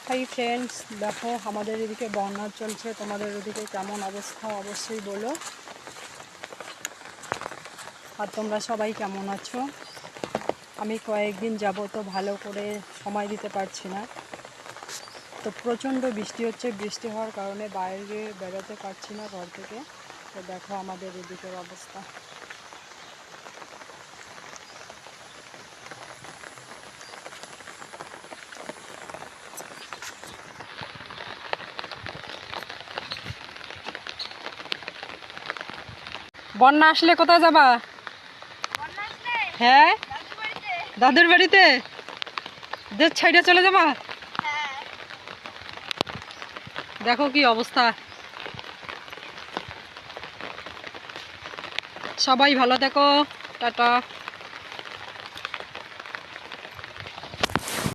Hi friends, দেখো আমাদের এদিকে বন্যা চলছে। তোমাদের ওদিকে কেমন অবস্থা অবশ্যই বলো। আর তোমরা সবাই কেমন আছো? আমি কয়েকদিন যাব তো ভালো করে সময় দিতে পারছি না, তো প্রচণ্ড বৃষ্টি হচ্ছে। বৃষ্টি হওয়ার কারণে বাইরে বেরোতে পারছি না ঘর থেকে। তো দেখো আমাদের এদিকের অবস্থা। বন্যা আসলে কোথায় যাবা? হ্যাঁ, দাদুর বাড়িতে। দেশ ছাইড়ে চলে যাবা? দেখো কি অবস্থা। সবাই ভালো থেকো, টাটা।